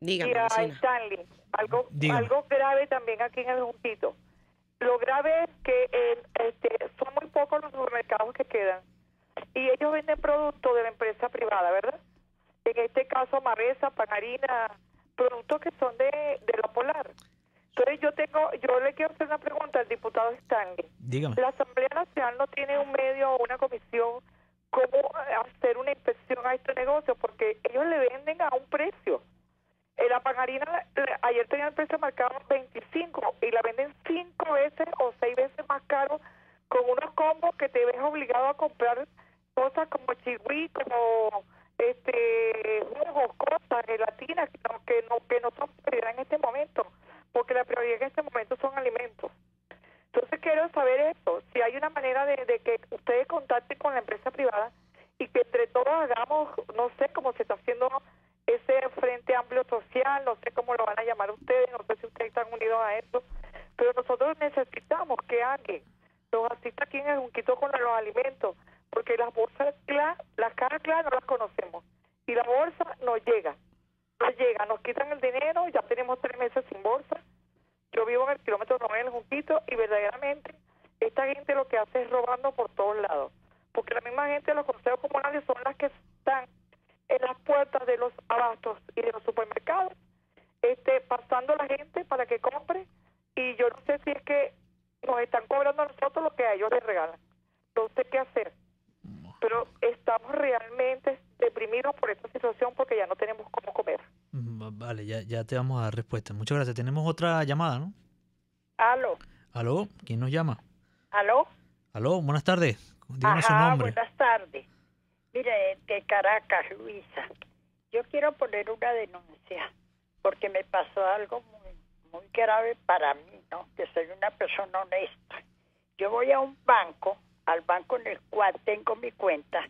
Dígame, y a vecina. Stanley, Dígame. algo grave también aquí en el Juntito. Lo grave es que son muy pocos los supermercados que quedan. Y ellos venden productos de la empresa privada, ¿verdad? En este caso, Mavesa, Panarina, productos que son de la Polar. Entonces yo le quiero hacer una pregunta al diputado Stanley. Dígame. La Asamblea Nacional no tiene un medio o una comisión cómo hacer una inspección a estos negocios, porque ellos le venden a un precio. La Panarina ayer tenía el precio marcado 25 y la venden 5 veces o 6 veces más caro, con unos combos que te ves obligado a comprar cosas como chigüí, como jugos, cosas, gelatinas que no son prioridad en este momento, porque la prioridad en este momento son alimentos. Entonces quiero saber eso, si hay una manera de que ustedes contacten con la empresa privada y que entre todos hagamos, no sé cómo se está haciendo ese Frente Amplio Social, no sé cómo lo van a llamar ustedes, no sé si ustedes están unidos a eso, pero nosotros necesitamos que alguien nos asista aquí en el Juntito con los alimentos, porque las bolsas las caras claras no las conocemos y la bolsa no llega, nos quitan el dinero, ya tenemos 3 meses sin bolsa. Yo vivo en el kilómetro 9 en el Juntito y verdaderamente esta gente lo que hace es robando por todos lados, porque la misma gente de los consejos comunales son las que están en las puertas de los abastos y de los supermercados, pasando a la gente para que compre, y yo no sé si es que nos están cobrando a nosotros lo que a ellos les regalan. No sé qué hacer, pero estamos realmente deprimidos por esta situación porque ya no tenemos cómo comer. Vale, ya te vamos a dar respuesta. Muchas gracias. Tenemos otra llamada, ¿no? ¿Aló? ¿Quién nos llama? ¿Aló? Buenas tardes. Díganos su nombre. Buenas tardes. Mire, de Caracas, Luisa. Yo quiero poner una denuncia porque me pasó algo muy grave para mí, ¿no? Que soy una persona honesta. Yo voy a un banco, al banco en el cual tengo mi cuenta.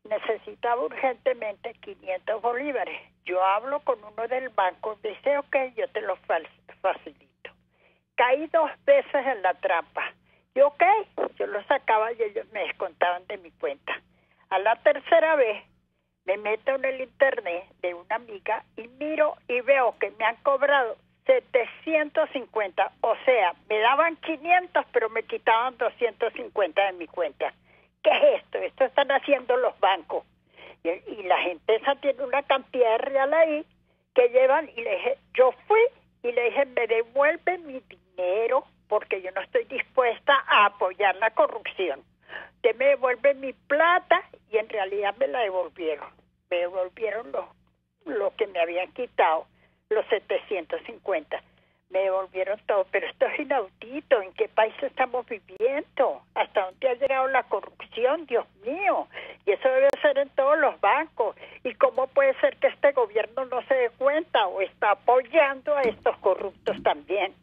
Necesitaba urgentemente 500 bolívares. Yo hablo con uno del banco, dice, ok, yo te lo facilito. Caí 2 veces en la trampa. Y ok, yo lo sacaba y ellos me descontaban de mi cuenta. A la tercera vez me meto en el internet de una amiga y miro y veo que me han cobrado 750, o sea, me daban 500 pero me quitaban 250 de mi cuenta. ¿Qué es esto? Esto están haciendo los bancos. Y la gente esa tiene una cantidad de real ahí que llevan, y le dije, yo fui y le dije, me devuelve mi dinero porque yo no estoy dispuesta a apoyar la corrupción. Usted me devuelve mi plata, y en realidad me la devolvieron. Me devolvieron lo que me habían quitado, los 750. Me devolvieron todo, pero esto es inaudito. ¿En qué país estamos viviendo? ¿Hasta dónde ha llegado la corrupción? Dios mío. Y eso debe ser en todos los bancos. ¿Y cómo puede ser que este gobierno no se dé cuenta o está apoyando a estos corruptos también?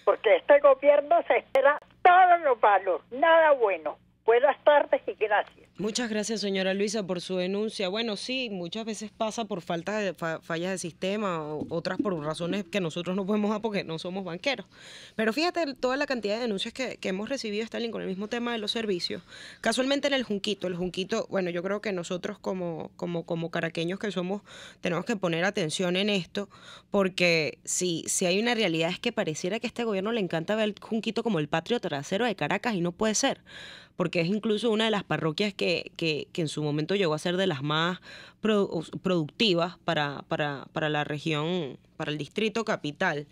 Porque este gobierno se espera todo lo malo, nada bueno. Buenas tardes y gracias. Muchas gracias, señora Luisa, por su denuncia. Bueno, sí, muchas veces pasa por falta de fallas de sistema, o otras por razones que nosotros no podemos dar porque no somos banqueros. Pero fíjate toda la cantidad de denuncias que hemos recibido, Stalin, con el mismo tema de los servicios. Casualmente en el Junquito, bueno, yo creo que nosotros como caraqueños que somos, tenemos que poner atención en esto, porque si hay una realidad es que pareciera que a este gobierno le encanta ver el Junquito como el patio trasero de Caracas, y no puede ser, porque es incluso una de las parroquias que en su momento llegó a ser de las más productivas para la región, para el distrito capital.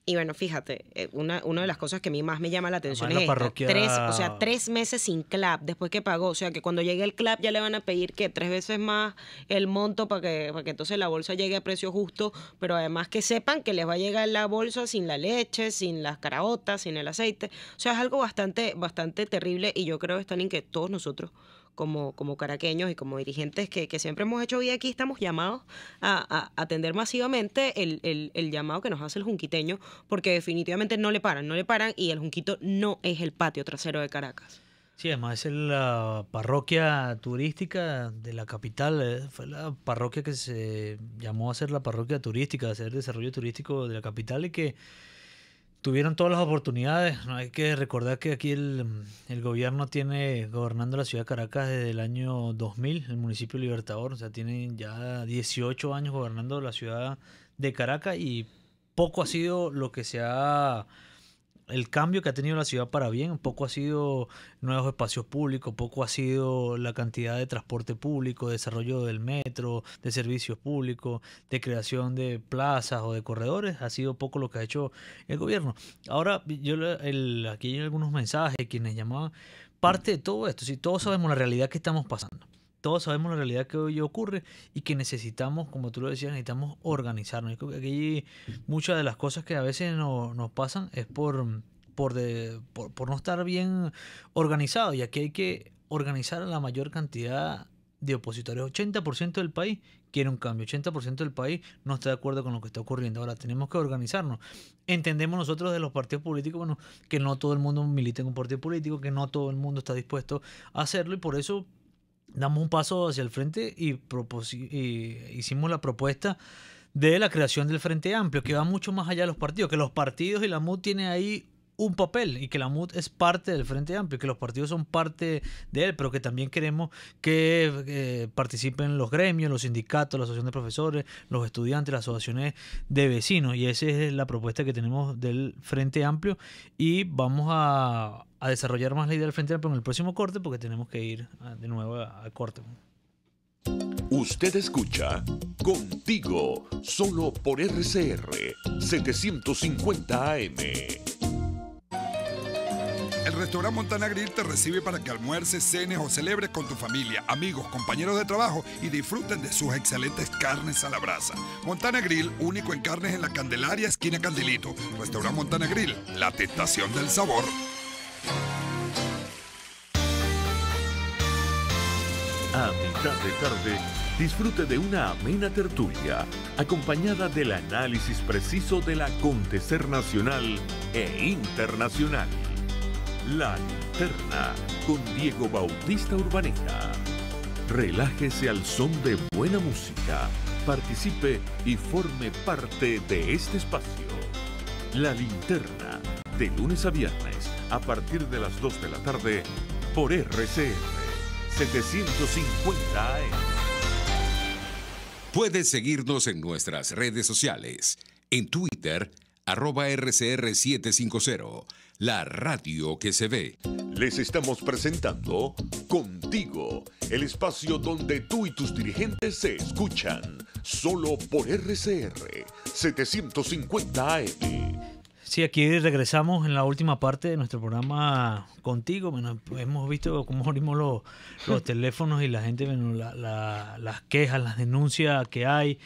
Y bueno, fíjate, una de las cosas que a mí más me llama la atención es esta, 3 meses sin CLAP después que pagó. O sea, que cuando llegue el CLAP ya le van a pedir que 3 veces más el monto para que entonces la bolsa llegue a precio justo, pero además que sepan que les va a llegar la bolsa sin la leche, sin las caraotas, sin el aceite. O sea, es algo bastante terrible, y yo creo, Stalin, que todos nosotros como caraqueños y como dirigentes que siempre hemos hecho vida aquí, estamos llamados a atender masivamente el llamado que nos hace el junquiteño, porque definitivamente no le paran, y el Junquito no es el patio trasero de Caracas. Sí, además es la parroquia turística de la capital. Fue la parroquia que se llamó a ser la parroquia turística, a hacer desarrollo turístico de la capital, y que tuvieron todas las oportunidades. No hay que recordar que aquí el gobierno tiene gobernando la ciudad de Caracas desde el año 2000, el municipio Libertador. O sea, tienen ya 18 años gobernando la ciudad de Caracas y poco ha sido lo que se ha... El cambio que ha tenido la ciudad para bien, poco ha sido nuevos espacios públicos, poco ha sido la cantidad de transporte público, desarrollo del metro, de servicios públicos, de creación de plazas o de corredores, ha sido poco lo que ha hecho el gobierno. Ahora, aquí hay algunos mensajes, quienes llamaban, parte de todo esto, si todos sabemos la realidad que estamos pasando. Todos sabemos la realidad que hoy ocurre y que necesitamos, como tú lo decías, necesitamos organizarnos. Yo creo que aquí muchas de las cosas que a veces nos pasan es por no estar bien organizados. Y aquí hay que organizar a la mayor cantidad de opositores. 80% del país quiere un cambio, 80% del país no está de acuerdo con lo que está ocurriendo. Ahora tenemos que organizarnos. Entendemos nosotros de los partidos políticos, bueno, que no todo el mundo milita en un partido político, que no todo el mundo está dispuesto a hacerlo y por eso damos un paso hacia el frente y hicimos la propuesta de la creación del Frente Amplio, que va mucho más allá de los partidos, que los partidos y la MUD tienen ahí un papel y que la MUD es parte del Frente Amplio, que los partidos son parte de él, pero que también queremos que participen los gremios, los sindicatos, la asociación de profesores, los estudiantes, las asociaciones de vecinos, y esa es la propuesta que tenemos del Frente Amplio y vamos a desarrollar más la idea del Frente Amplio en el próximo corte porque tenemos que ir de nuevo al corte. Usted escucha Contigo, solo por RCR 750 AM. El restaurante Montana Grill te recibe para que almuerces, cenes o celebres con tu familia, amigos, compañeros de trabajo y disfruten de sus excelentes carnes a la brasa. Montana Grill, único en carnes en la Candelaria, esquina Candilito. Restaurante Montana Grill, la tentación del sabor. A mitad de tarde, disfrute de una amena tertulia, acompañada del análisis preciso del acontecer nacional e internacional. La Linterna, con Diego Bautista Urbaneja. Relájese al son de buena música, participe y forme parte de este espacio. La Linterna, de lunes a viernes, a partir de las 2 de la tarde, por RCR 750 AM. Puedes seguirnos en nuestras redes sociales. En Twitter, @RCR750, la radio que se ve. Les estamos presentando Contigo, el espacio donde tú y tus dirigentes se escuchan, solo por RCR 750 AM. Sí, aquí regresamos en la última parte de nuestro programa Contigo. Bueno, pues hemos visto cómo abrimos los teléfonos y la gente, bueno, las quejas, las denuncias que hay.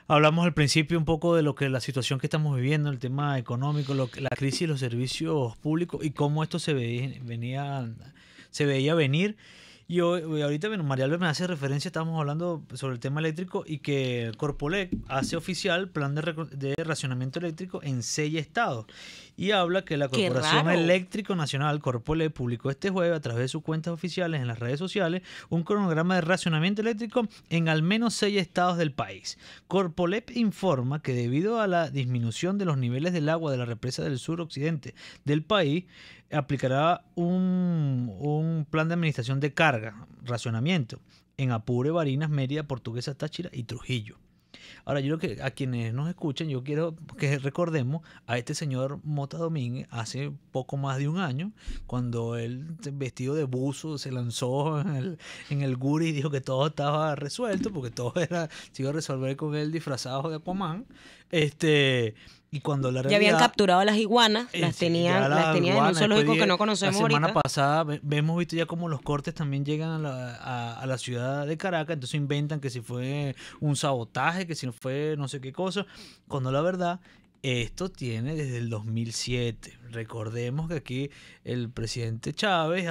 Hablamos al principio un poco de lo que la situación que estamos viviendo, el tema económico, la crisis de los servicios públicos y cómo esto se veía venir. Y ahorita, bueno, María Alba me hace referencia, estamos hablando sobre el tema eléctrico y que Corpoelec hace oficial plan de racionamiento eléctrico en 6 estados. Y habla que la Corporación Eléctrico Nacional, Corpoelec, publicó este jueves a través de sus cuentas oficiales en las redes sociales un cronograma de racionamiento eléctrico en al menos 6 estados del país. Corpoelec informa que debido a la disminución de los niveles del agua de la represa del suroccidente del país, aplicará un plan de administración de carga, racionamiento, en Apure, Barinas, Mérida, Portuguesa, Táchira y Trujillo. Ahora, yo creo que a quienes nos escuchan, yo quiero que recordemos a este señor Mota Domínguez hace poco más de un año, cuando él, vestido de buzo, se lanzó en el Guri y dijo que todo estaba resuelto, porque todo se iba a resolver con él disfrazado de Aquaman. Y cuando la realidad, ya habían capturado a las iguanas, las tenían en un zoológico que no conocemos ahorita. La semana pasada hemos visto ya como los cortes también llegan a la ciudad de Caracas, entonces inventan que si fue un sabotaje, que si no fue no sé qué cosa, cuando la verdad esto tiene desde el 2007. Recordemos que aquí el presidente Chávez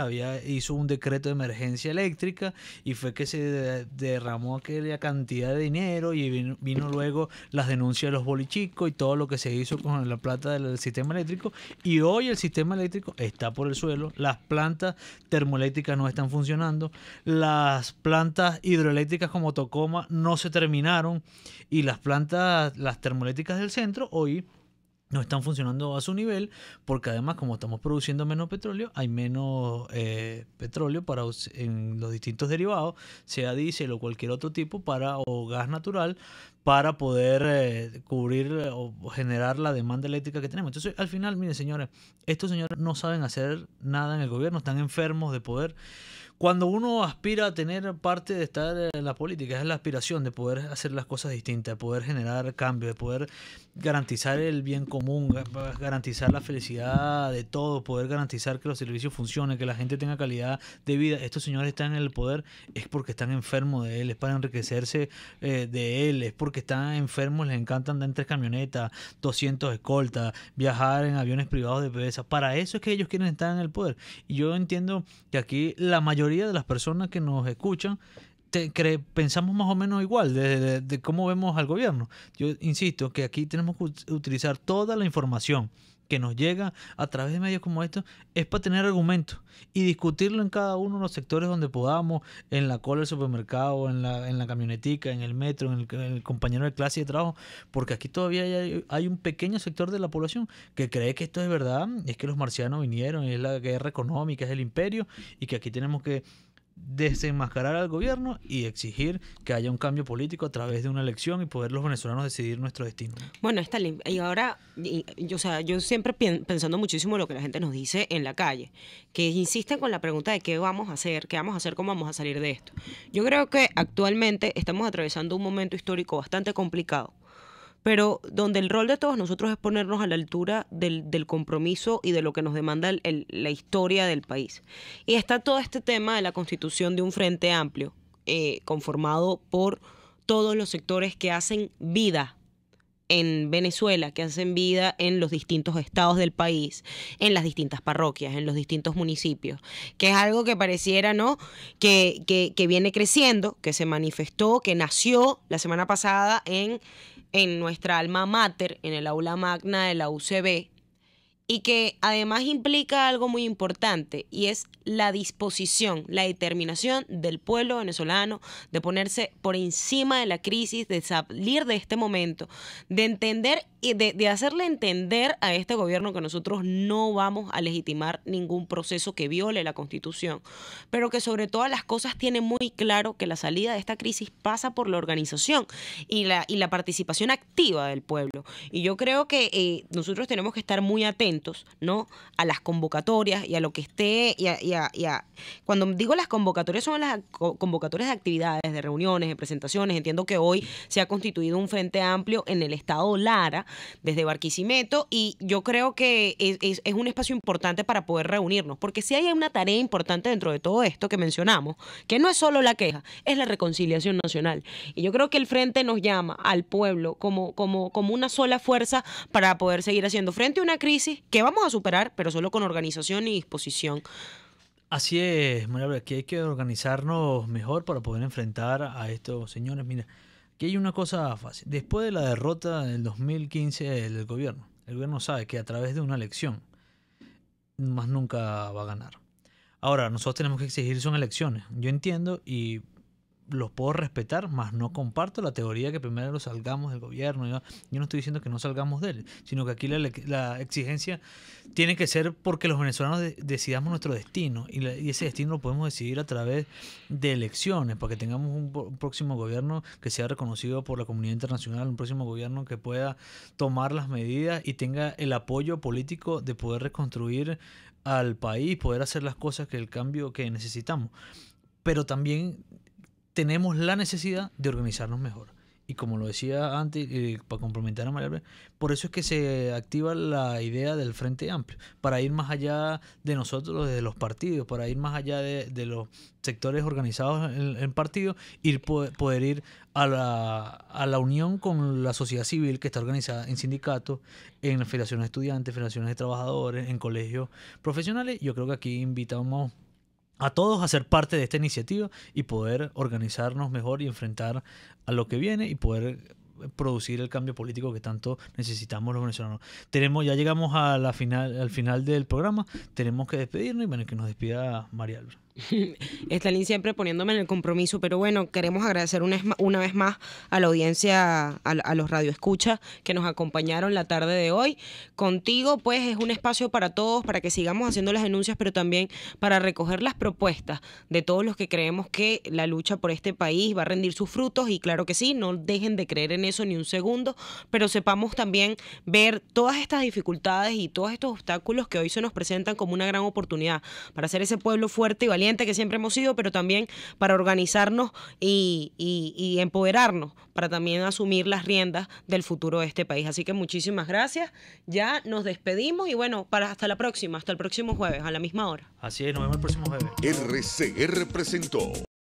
hizo un decreto de emergencia eléctrica y fue que se derramó aquella cantidad de dinero y vino luego las denuncias de los bolichicos y todo lo que se hizo con la plata del sistema eléctrico, y hoy el sistema eléctrico está por el suelo, las plantas termoeléctricas no están funcionando, las plantas hidroeléctricas como Tocoma no se terminaron y las termoeléctricas del centro hoy no están funcionando a su nivel, porque además como estamos produciendo menos petróleo, hay menos petróleo en los distintos derivados, sea diésel o cualquier otro tipo, o gas natural, para poder cubrir o generar la demanda eléctrica que tenemos. Entonces, al final, miren señores, estos señores no saben hacer nada en el gobierno, están enfermos de poder. Cuando uno aspira a tener parte de estar en la política, es la aspiración de poder hacer las cosas distintas, de poder generar cambios, de poder garantizar el bien común, garantizar la felicidad de todos, poder garantizar que los servicios funcionen, que la gente tenga calidad de vida. Estos señores están en el poder es porque están enfermos de él, es para enriquecerse de él, es porque están enfermos, les encanta andar en 3 camionetas, 200 escoltas, viajar en aviones privados de PDVSA. Para eso es que ellos quieren estar en el poder. Y yo entiendo que aquí la mayoría de las personas que nos escuchan pensamos más o menos igual de cómo vemos al gobierno. Yo insisto que aquí tenemos que utilizar toda la información que nos llega a través de medios como estos, es para tener argumentos y discutirlo en cada uno de los sectores donde podamos, en la cola del supermercado, en la camionetica, en el metro, en el compañero de clase y de trabajo, porque aquí todavía hay un pequeño sector de la población que cree que esto es verdad, es que los marcianos vinieron, es la guerra económica, es el imperio, y que aquí tenemos que desenmascarar al gobierno y exigir que haya un cambio político a través de una elección y poder los venezolanos decidir nuestro destino. Bueno, Stalin, y ahora, yo siempre pensando muchísimo en lo que la gente nos dice en la calle, que insisten con la pregunta de qué vamos a hacer, cómo vamos a salir de esto. Yo creo que actualmente estamos atravesando un momento histórico bastante complicado, pero donde el rol de todos nosotros es ponernos a la altura del compromiso y de lo que nos demanda la historia del país. Y está todo este tema de la constitución de un frente amplio, conformado por todos los sectores que hacen vida en Venezuela, que hacen vida en los distintos estados del país, en las distintas parroquias, en los distintos municipios, que es algo que pareciera, ¿no?, que viene creciendo, que se manifestó, que nació la semana pasada en nuestra alma mater, en el aula magna de la UCB, y que además implica algo muy importante, y es la disposición, la determinación del pueblo venezolano de ponerse por encima de la crisis, de salir de este momento, de entender y de hacerle entender a este gobierno que nosotros no vamos a legitimar ningún proceso que viole la Constitución, pero que sobre todas las cosas tiene muy claro que la salida de esta crisis pasa por la organización y la participación activa del pueblo. Y yo creo que nosotros tenemos que estar muy atentos, ¿no?, a las convocatorias y a lo que esté, cuando digo las convocatorias, son las convocatorias de actividades, de reuniones, de presentaciones. Entiendo que hoy se ha constituido un frente amplio en el estado Lara, desde Barquisimeto, y yo creo que es un espacio importante para poder reunirnos, porque si hay una tarea importante dentro de todo esto que mencionamos, que no es solo la queja, es la reconciliación nacional. Y yo creo que el frente nos llama al pueblo como una sola fuerza para poder seguir haciendo frente a una crisis que vamos a superar, pero solo con organización y disposición. Así es, María, aquí hay que organizarnos mejor para poder enfrentar a estos señores. Mira, aquí hay una cosa fácil. Después de la derrota del 2015 del gobierno, el gobierno sabe que a través de una elección más nunca va a ganar. Ahora, nosotros tenemos que exigir son elecciones. Yo entiendo y los puedo respetar, más no comparto la teoría que primero salgamos del gobierno. Yo no estoy diciendo que no salgamos de él, sino que aquí la exigencia tiene que ser porque los venezolanos decidamos nuestro destino, y ese destino lo podemos decidir a través de elecciones, para que tengamos un próximo gobierno que sea reconocido por la comunidad internacional, un próximo gobierno que pueda tomar las medidas y tenga el apoyo político de poder reconstruir al país, poder hacer las cosas, que el cambio que necesitamos. Pero también tenemos la necesidad de organizarnos mejor. Y como lo decía antes, para complementar a María, por eso es que se activa la idea del Frente Amplio, para ir más allá de nosotros, de los partidos, para ir más allá de los sectores organizados en partidos, poder ir a la unión con la sociedad civil que está organizada en sindicatos, en federaciones de estudiantes, federaciones de trabajadores, en colegios profesionales. Yo creo que aquí invitamos a todos a ser parte de esta iniciativa y poder organizarnos mejor y enfrentar a lo que viene y poder producir el cambio político que tanto necesitamos los venezolanos. Ya llegamos al final del programa, tenemos que despedirnos y bueno, que nos despida María Albert. Estelín siempre poniéndome en el compromiso, pero bueno, queremos agradecer una vez más a la audiencia, a los radioescuchas que nos acompañaron la tarde de hoy. Contigo, pues, es un espacio para todos, para que sigamos haciendo las denuncias, pero también para recoger las propuestas de todos los que creemos que la lucha por este país va a rendir sus frutos, y claro que sí, no dejen de creer en eso ni un segundo, pero sepamos también ver todas estas dificultades y todos estos obstáculos que hoy se nos presentan como una gran oportunidad para ser ese pueblo fuerte y valiente que siempre hemos sido, pero también para organizarnos y empoderarnos, para también asumir las riendas del futuro de este país. Así que muchísimas gracias, ya nos despedimos y bueno, hasta la próxima, hasta el próximo jueves a la misma hora. Así es, nos vemos el próximo jueves. RCR presentó